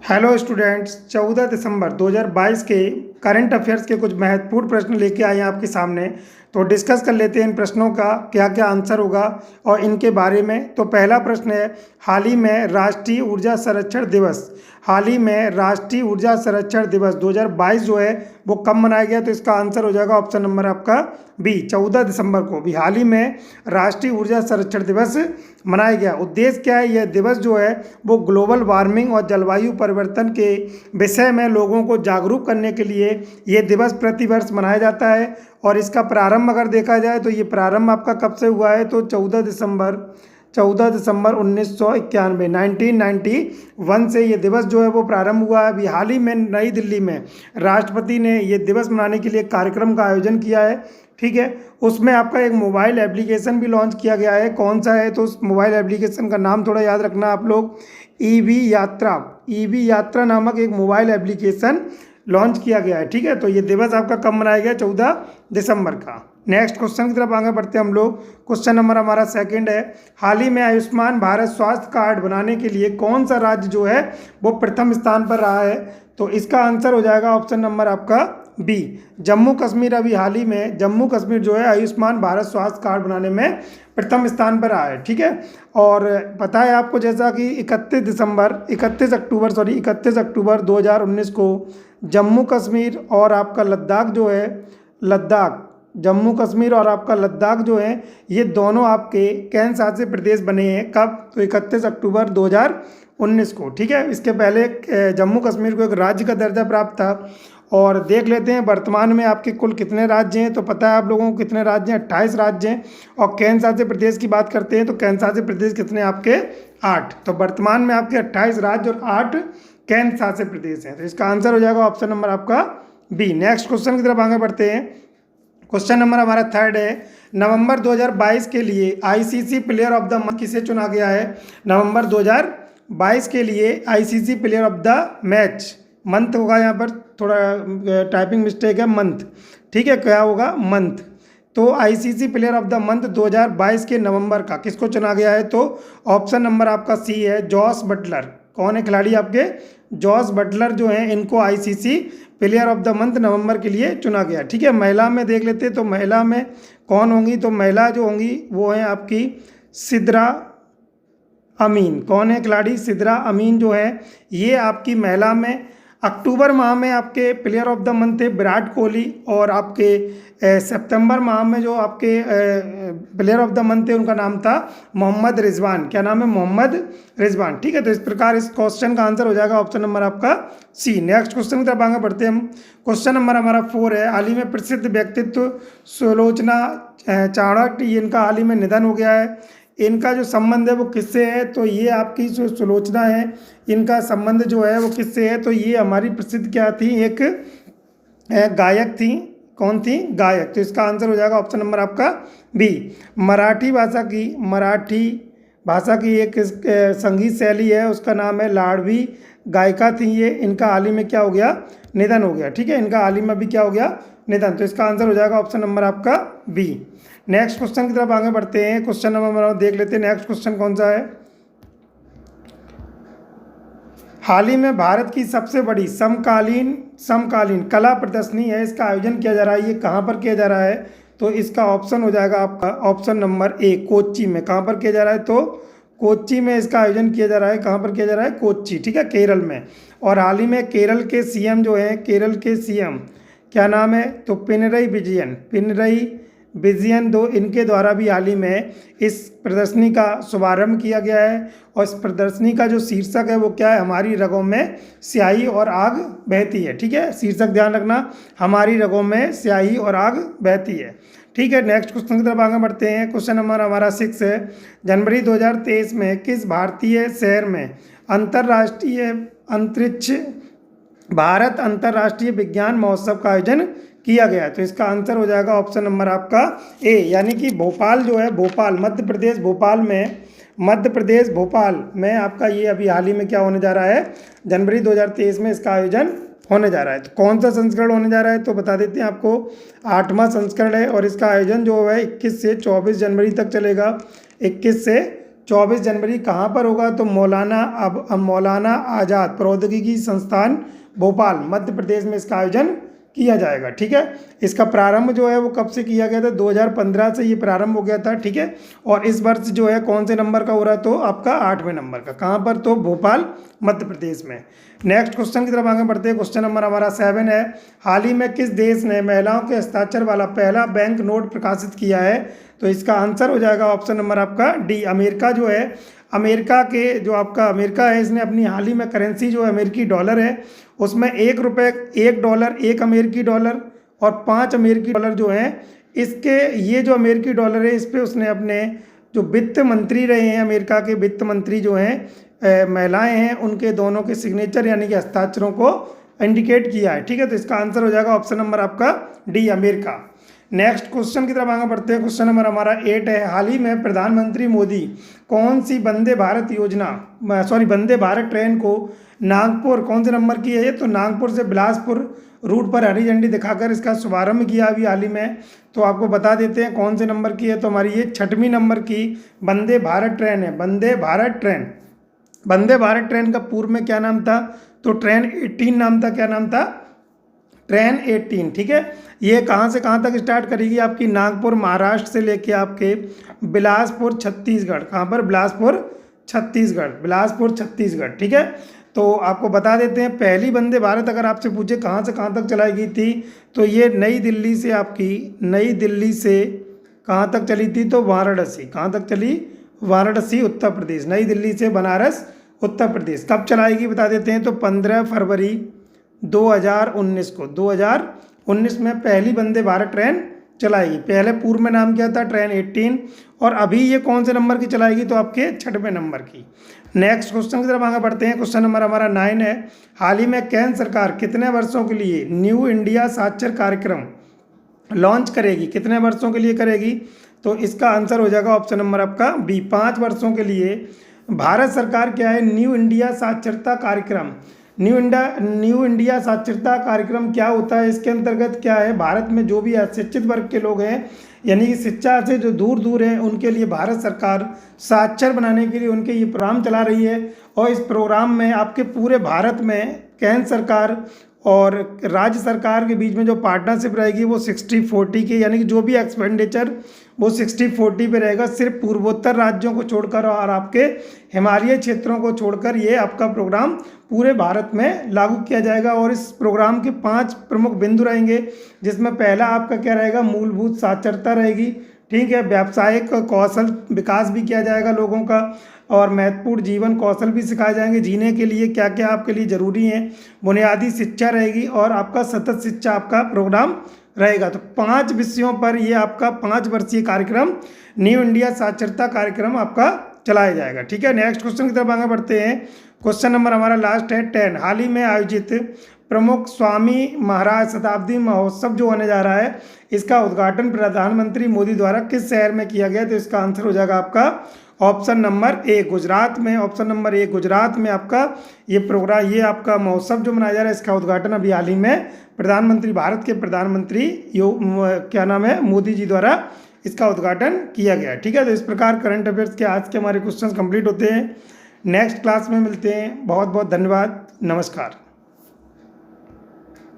Hello students, 14 दिसंबर 2022 के current affairs के कुछ महत्वपूर्ण प्रश्न लेके आए हैं आपके सामने। तो डिस्कस कर लेते हैं इन प्रश्नों का क्या क्या आंसर होगा और इनके बारे में। तो पहला प्रश्न है, हाल ही में राष्ट्रीय ऊर्जा संरक्षण दिवस, हाल ही में राष्ट्रीय ऊर्जा संरक्षण दिवस 2022 जो है वो कब मनाया गया? तो इसका आंसर हो जाएगा ऑप्शन नंबर आपका बी, 14 दिसंबर को भी हाल ही में राष्ट्रीय ऊर्जा संरक्षण दिवस मनाया गया। उद्देश्य क्या है? यह दिवस जो है वो ग्लोबल वार्मिंग और जलवायु परिवर्तन के विषय में लोगों को जागरूक करने के लिए ये दिवस प्रतिवर्ष मनाया जाता है। और इसका प्रारंभ अगर देखा जाए तो ये प्रारंभ आपका कब से हुआ है? तो 14 दिसंबर 1991 1991 से ये दिवस जो है वो प्रारंभ हुआ है। अभी हाल ही में नई दिल्ली में राष्ट्रपति ने ये दिवस मनाने के लिए कार्यक्रम का आयोजन किया है। ठीक है, उसमें आपका एक मोबाइल एप्लीकेशन भी लॉन्च किया गया है। कौन सा है? तो उस मोबाइल एप्लीकेशन का नाम थोड़ा याद रखना आप लोग, ईवी यात्रा नामक एक मोबाइल एप्लीकेशन लॉन्च किया गया है। ठीक है, तो ये दिवस आपका कब मनाया गया? 14 दिसंबर का। नेक्स्ट क्वेश्चन की तरफ आगे बढ़ते हैं हम लोग। क्वेश्चन नंबर हमारा सेकंड है, हाल ही में आयुष्मान भारत स्वास्थ्य कार्ड बनाने के लिए कौन सा राज्य जो है वो प्रथम स्थान पर रहा है? तो इसका आंसर हो जाएगा ऑप्शन नंबर आपका बी, जम्मू कश्मीर। अभी हाल ही में जम्मू कश्मीर जो है आयुष्मान भारत स्वास्थ्य कार्ड बनाने में प्रथम स्थान पर रहा है। ठीक है, और पता है आपको जैसा कि 31 अक्टूबर 2019 को जम्मू कश्मीर और आपका लद्दाख जो है जम्मू कश्मीर और आपका लद्दाख जो है ये दोनों आपके केंद्र शासित प्रदेश बने हैं। कब? तो 31 अक्टूबर 2019 को। ठीक है, इसके पहले जम्मू कश्मीर को एक राज्य का दर्जा प्राप्त था। और देख लेते हैं वर्तमान में आपके कुल कितने राज्य हैं। तो पता है आप लोगों को कितने राज्य हैं? 28 राज्य हैं। और केंद्र शासित प्रदेश की बात करते हैं तो केंद्र शासित प्रदेश कितने आपके? 8। तो वर्तमान में आपके 28 राज्य और 8 केंद्र शासित प्रदेश हैं। तो इसका आंसर हो जाएगा ऑप्शन नंबर आपका बी। नेक्स्ट क्वेश्चन की तरफ आगे बढ़ते हैं। क्वेश्चन नंबर हमारा थर्ड है, नवंबर 2022 के लिए ICC player of the month किसे चुना गया है? नवंबर 2022 के लिए ICC player of the match, month होगा यहाँ पर, थोड़ा टाइपिंग मिस्टेक है, मंथ। ठीक है, क्या होगा? मंथ। तो ICC player of the month 2022 के नवंबर का किसको चुना गया है? तो ऑप्शन नंबर आपका सी है, जॉस बटलर। कौन है खिलाड़ी आपके? जॉस बटलर जो हैं इनको ICC player of the month नवंबर के लिए चुना गया। ठीक है, महिला में देख लेते हैं तो महिला में कौन होंगी? तो महिला जो होंगी वो है आपकी सिद्रा अमीन। कौन है खिलाड़ी? सिद्रा अमीन जो है ये आपकी महिला में। अक्टूबर माह में आपके प्लेयर ऑफ द मंथ थे विराट कोहली, और आपके सितंबर माह में जो आपके प्लेयर ऑफ द मंथ थे उनका नाम था मोहम्मद रिजवान। क्या नाम है? मोहम्मद रिजवान। ठीक है, तो इस प्रकार इस क्वेश्चन का आंसर हो जाएगा ऑप्शन नंबर आपका सी। नेक्स्ट क्वेश्चन की तरफ आगे बढ़ते हैं हम। क्वेश्चन नंबर हमारा 4 है, हाल ही में प्रसिद्ध व्यक्तित्व सुलोचना चाणक्य, इनका हाल ही में निधन हो गया है। इनका जो संबंध है वो किससे है? तो ये आपकी जो सुलोचना है इनका संबंध जो है वो किससे है? तो ये हमारी प्रसिद्ध क्या थी? एक गायक थी। कौन थी? गायक। तो इसका आंसर हो जाएगा ऑप्शन नंबर आपका बी। मराठी भाषा की एक संगीत शैली है, उसका नाम है लाडवी। गायिका थी ये, इनका हाल ही में क्या हो गया? निधन हो गया। ठीक है, इनका हाल ही में भी क्या हो गया? निधन। तो इसका आंसर हो जाएगा ऑप्शन नंबर आपका बी। नेक्स्ट क्वेश्चन की तरफ आगे बढ़ते हैं। क्वेश्चन नंबर देख लेते हैं। नेक्स्ट क्वेश्चन कौन सा है? हाल ही में भारत की सबसे बड़ी समकालीन कला प्रदर्शनी है, इसका आयोजन किया जा रहा है। ये कहाँ पर किया जा रहा है? तो इसका ऑप्शन हो जाएगा आपका ऑप्शन नंबर ए, कोच्चि में। कहाँ पर किया जा रहा है? तो कोच्चि में इसका आयोजन किया जा रहा है। कहाँ पर किया जा रहा है? कोच्चि। ठीक है, केरल में। और हाल ही में केरल के सीएम जो है, केरल के सीएम क्या नाम है? तो पिनरई विजयन दो, इनके द्वारा भी हाल ही में इस प्रदर्शनी का शुभारंभ किया गया है। और इस प्रदर्शनी का जो शीर्षक है वो क्या है? हमारी रगों में स्याही और आग बहती है। ठीक है, शीर्षक ध्यान रखना, हमारी रगों में स्याही और आग बहती है। ठीक है, नेक्स्ट क्वेश्चन की तरफ आगे बढ़ते हैं। क्वेश्चन नंबर हमारा 6 है, जनवरी 2023 में किस भारतीय शहर में भारत अंतर्राष्ट्रीय विज्ञान महोत्सव का आयोजन किया गया है? तो इसका आंसर हो जाएगा ऑप्शन नंबर आपका ए, यानी कि भोपाल जो है, भोपाल मध्य प्रदेश, भोपाल में आपका ये अभी हाल ही में क्या होने जा रहा है? जनवरी 2023 में इसका आयोजन होने जा रहा है। तो कौन सा संस्करण होने जा रहा है? तो बता देते हैं आपको, 8वां संस्करण है। और इसका आयोजन जो है 21 से 24 जनवरी तक चलेगा। 21 से 24 जनवरी कहाँ पर होगा? तो मौलाना आज़ाद प्रौद्योगिकी संस्थान भोपाल मध्य प्रदेश में इसका आयोजन किया जाएगा। ठीक है, इसका प्रारंभ जो है वो कब से किया गया था? 2015 से ये प्रारंभ हो गया था। ठीक है, और इस वर्ष जो है कौन से नंबर का हो रहा? तो आपका 8वें नंबर का। कहाँ पर? तो भोपाल मध्य प्रदेश में। नेक्स्ट क्वेश्चन की तरफ आगे बढ़ते हैं। क्वेश्चन नंबर हमारा 7 है, हाल ही में किस देश ने महिलाओं के हस्ताक्षर वाला पहला बैंक नोट प्रकाशित किया है? तो इसका आंसर हो जाएगा ऑप्शन नंबर आपका डी, अमेरिका जो है। अमेरिका के जो आपका अमेरिका है, इसने अपनी हाल ही में करेंसी जो अमेरिकी डॉलर है उसमें $1, $1, 1 अमेरिकी डॉलर और 5 अमेरिकी डॉलर जो हैं, इसके ये जो अमेरिकी डॉलर है इस पर उसने अपने जो वित्त मंत्री रहे हैं, अमेरिका के वित्त मंत्री जो हैं महिलाएं हैं, उनके दोनों के सिग्नेचर यानी कि हस्ताक्षरों को इंडिकेट किया है। ठीक है, तो इसका आंसर हो जाएगा ऑप्शन नंबर आपका डी, अमेरिका। नेक्स्ट क्वेश्चन की तरफ आगे बढ़ते हैं। क्वेश्चन नंबर हमारा 8 है, हाल ही में प्रधानमंत्री मोदी कौन सी वंदे भारत ट्रेन को नागपुर कौन से नंबर की है? तो नागपुर से बिलासपुर रूट पर हरी झंडी दिखाकर इसका शुभारंभ किया अभी हाल ही में। तो आपको बता देते हैं कौन से नंबर की है। तो हमारी ये 6वीं नंबर की वंदे भारत ट्रेन है, वंदे भारत ट्रेन। वंदे भारत ट्रेन का पूर्व में क्या नाम था? तो ट्रेन 18 नाम था। क्या नाम था? ट्रेन 18। ठीक है, ये कहाँ से कहाँ तक स्टार्ट करेगी? आपकी नागपुर महाराष्ट्र से लेके आपके बिलासपुर छत्तीसगढ़। कहाँ पर? बिलासपुर छत्तीसगढ़। ठीक है, तो आपको बता देते हैं पहली वंदे भारत अगर आपसे पूछे कहाँ से कहाँ तक चलाई गई थी, तो ये नई दिल्ली से कहाँ तक चली थी? तो वाराणसी। कहाँ तक चली? वाराणसी उत्तर प्रदेश। नई दिल्ली से बनारस उत्तर प्रदेश। कब चलाएगी बता देते हैं। तो 15 फरवरी 2019 को, 2019 में पहली वंदे भारत ट्रेन चलाएगी। पहले पूर्व में नाम क्या था? ट्रेन 18। और अभी ये कौन से नंबर की चलाएगी? तो आपके 6वें नंबर की। नेक्स्ट क्वेश्चन की तरफ आगे बढ़ते हैं। क्वेश्चन नंबर हमारा 9 है, हाल ही में केंद्र सरकार कितने वर्षों के लिए न्यू इंडिया साक्षर कार्यक्रम लॉन्च करेगी? कितने वर्षों के लिए करेगी? तो इसका आंसर हो जाएगा ऑप्शन नंबर आपका बी, 5 वर्षों के लिए भारत सरकार क्या है? न्यू इंडिया साक्षरता कार्यक्रम। न्यू इंडिया साक्षरता कार्यक्रम क्या होता है? इसके अंतर्गत क्या है, भारत में जो भी अशिक्षित वर्ग के लोग हैं यानी कि शिक्षा से जो दूर हैं उनके लिए भारत सरकार साक्षर बनाने के लिए उनके ये प्रोग्राम चला रही है। और इस प्रोग्राम में आपके पूरे भारत में केंद्र सरकार और राज्य सरकार के बीच में जो पार्टनरशिप रहेगी वो 60-40 की, यानी कि जो भी एक्सपेंडिचर वो 60-40 पे रहेगा। सिर्फ पूर्वोत्तर राज्यों को छोड़कर और आपके हिमालयी क्षेत्रों को छोड़कर ये आपका प्रोग्राम पूरे भारत में लागू किया जाएगा। और इस प्रोग्राम के 5 प्रमुख बिंदु रहेंगे, जिसमें पहला आपका क्या रहेगा? मूलभूत साक्षरता रहेगी। ठीक है, व्यावसायिक कौशल विकास भी किया जाएगा लोगों का, और महत्वपूर्ण जीवन कौशल भी सिखाए जाएंगे। जीने के लिए क्या क्या आपके लिए ज़रूरी है, बुनियादी शिक्षा रहेगी, और आपका सतत शिक्षा आपका प्रोग्राम रहेगा। तो 5 विषयों पर ये आपका 5 वर्षीय कार्यक्रम न्यू इंडिया साक्षरता कार्यक्रम आपका चलाया जाएगा। ठीक है, नेक्स्ट क्वेश्चन की तरफ आगे बढ़ते हैं। क्वेश्चन नंबर हमारा लास्ट है 10, हाल ही में आयोजित प्रमुख स्वामी महाराज शताब्दी महोत्सव जो होने जा रहा है, इसका उद्घाटन प्रधानमंत्री मोदी द्वारा किस शहर में किया गया? तो इसका आंसर हो जाएगा आपका ऑप्शन नंबर ए, गुजरात में। ऑप्शन नंबर ए, गुजरात में आपका ये प्रोग्राम, ये आपका महोत्सव जो मनाया जा रहा है, इसका उद्घाटन अभी हाल ही में भारत के प्रधानमंत्री क्या नाम है, मोदी जी द्वारा इसका उद्घाटन किया गया। ठीक है, तो इस प्रकार करंट अफेयर्स के आज के हमारे क्वेश्चंस कंप्लीट होते हैं। नेक्स्ट क्लास में मिलते हैं। बहुत बहुत धन्यवाद, नमस्कार।